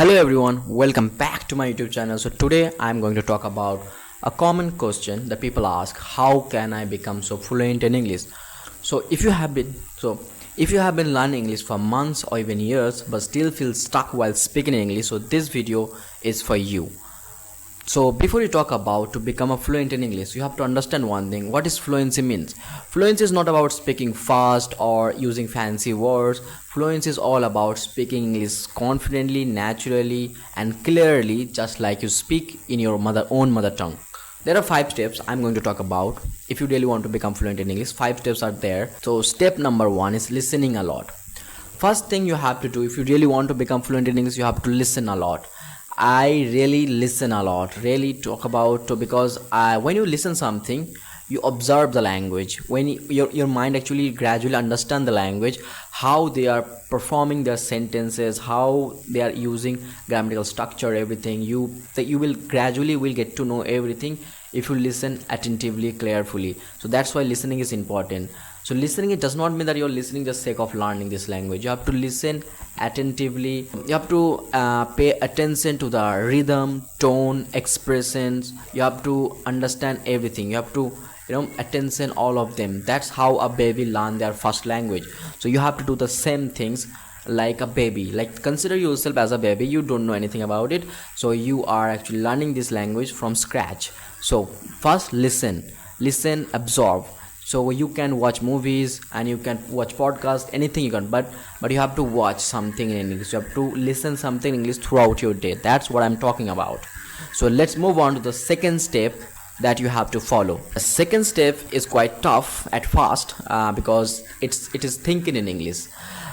Hello everyone, welcome back to my YouTube channel. So today I'm going to talk about a common question that people ask: how can I become so fluent in English? So if you have been learning English for months or even years but still feel stuck while speaking English, so this video is for you. So before you talk about to become a fluent in English, you have to understand one thing: what is fluency means. Fluency is not about speaking fast or using fancy words. Fluency is all about speaking English confidently, naturally and clearly, just like you speak in your own mother tongue. There are 5 steps I'm going to talk about. If you really want to become fluent in English, 5 steps are there. So step number 1 is listening a lot. First thing you have to do if you really want to become fluent in English, you have to listen a lot. I really listen a lot, really talk about because when you listen something, you observe the language. When your mind actually gradually understand the language, how they are performing their sentences, how they are using grammatical structure, everything. You will gradually will get to know everything if you listen attentively, carefully. So that's why listening is important. So listening, it does not mean that you're listening just sake of learning this language. You have to listen attentively. You have to pay attention to the rhythm, tone, expressions. You have to understand everything. You have to attention all of them. That's how a baby learn their first language. So you have to do the same things like a baby. Like, consider yourself as a baby. You don't know anything about it, so you are actually learning this language from scratch. So first listen, absorb. So you can watch movies and you can watch podcasts, anything you can, but you have to watch something in English. You have to listen something in English throughout your day. That's what I'm talking about. So let's move on to the second step that you have to follow. The second step is quite tough at first because it is thinking in English.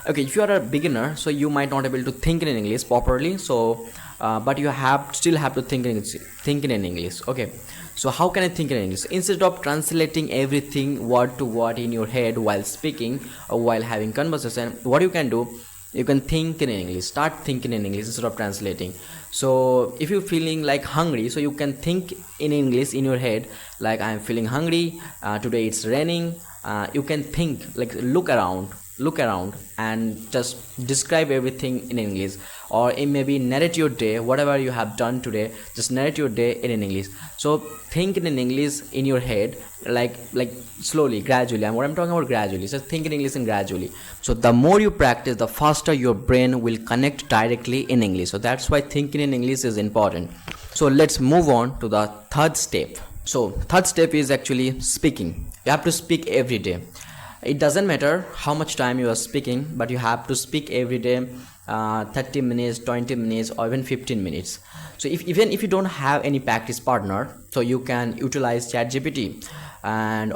Okay, if you are a beginner, so you might not be able to think in English properly, so but you still have to think in English. Okay, so how can I think in English? Instead of translating everything word to word in your head while speaking or while having conversation, what you can do, you can think in English. Start thinking in English instead of translating. So if you're feeling like hungry, so you can think in English in your head, like, I'm feeling hungry, today it's raining. You can think, like, look around and just describe everything in English, or it maybe narrate your day, whatever you have done today, just narrate your day in English. So think in English in your head, like slowly, gradually. And what I'm talking about gradually, so think in English and gradually. So the more you practice, the faster your brain will connect directly in English. So that's why thinking in English is important. So let's move on to the third step. So third step is actually speaking. You have to speak every day. It doesn't matter how much time you are speaking, but you have to speak every day, 30 minutes, 20 minutes, or even 15 minutes. So even if you don't have any practice partner, so you can utilize ChatGPT, and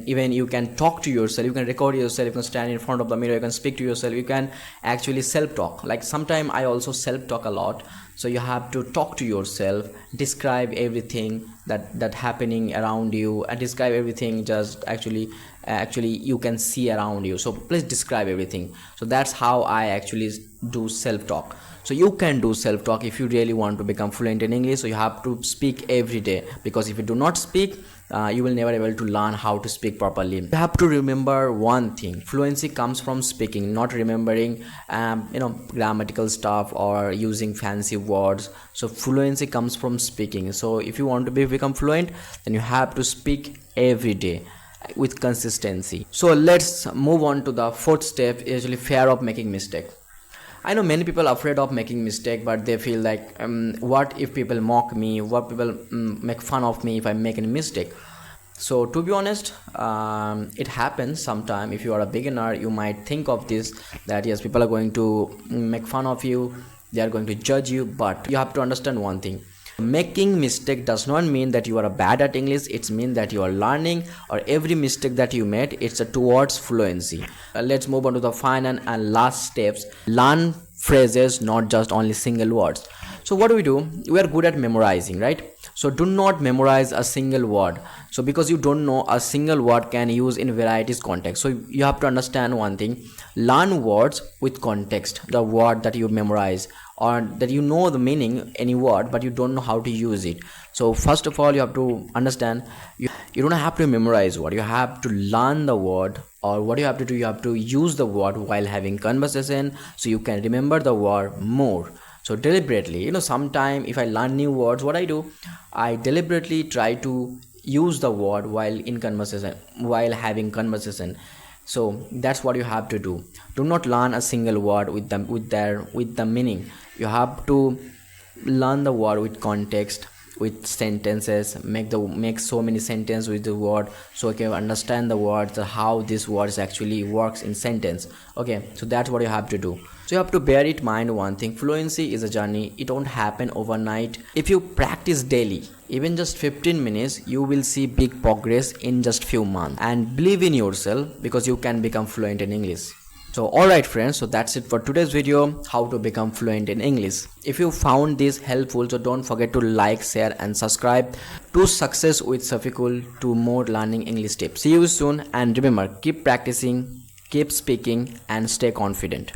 even you can talk to yourself. You can record yourself. You can stand in front of the mirror. You can speak to yourself. You can actually self-talk. Like, sometimes I also self-talk a lot. So you have to talk to yourself, describe everything that happening around you, and describe everything just actually you can see around you. So please describe everything. So that's how I actually do self-talk. So you can do self-talk if you really want to become fluent in English. So you have to speak every day, because if you do not speak, you will never be able to learn how to speak properly. You have to remember one thing: fluency comes from speaking, not remembering grammatical stuff or using fancy words. So fluency comes from speaking. So if you want to become fluent, then you have to speak every day with consistency. So let's move on to the fourth step, usually fear of making mistake. I know many people are afraid of making mistake, but they feel like, what if people mock me? What people make fun of me if I make any mistake? So to be honest, it happens sometime. If you are a beginner, you might think of this, that yes, people are going to make fun of you, they are going to judge you. But you have to understand one thing: making mistake does not mean that you are bad at English. It means that you are learning, or every mistake that you made, it's towards fluency. Let's move on to the final and last steps. Learn phrases, not just only single words. So what do? We are good at memorizing, right? So do not memorize a single word. So because you don't know, a single word can use in varieties context. So you have to understand one thing: learn words with context. The word that you memorize, or that you know the meaning any word, but you don't know how to use it. So first of all, you have to understand, you don't have to memorize word. You have to learn the word, or what you have to do, you have to use the word while having conversation, so you can remember the word more. So deliberately, sometime if I learn new words, what I do, I deliberately try to use the word while in conversation, while having conversation. So that's what you have to do not learn a single word with them with the meaning. You have to learn the word with context, with sentences, make so many sentences with the word, so you can understand the words, how this words actually works in sentence. Okay, so that's what you have to do. So you have to bear it mind one thing: fluency is a journey. It don't happen overnight. If you practice daily, even just 15 minutes, you will see big progress in just few months. And believe in yourself, because you can become fluent in English. So alright friends, so that's it for today's video, how to become fluent in English. If you found this helpful, so don't forget to like, share and subscribe to Success with Safikul to more learning English tips. See you soon, and remember, keep practicing, keep speaking and stay confident.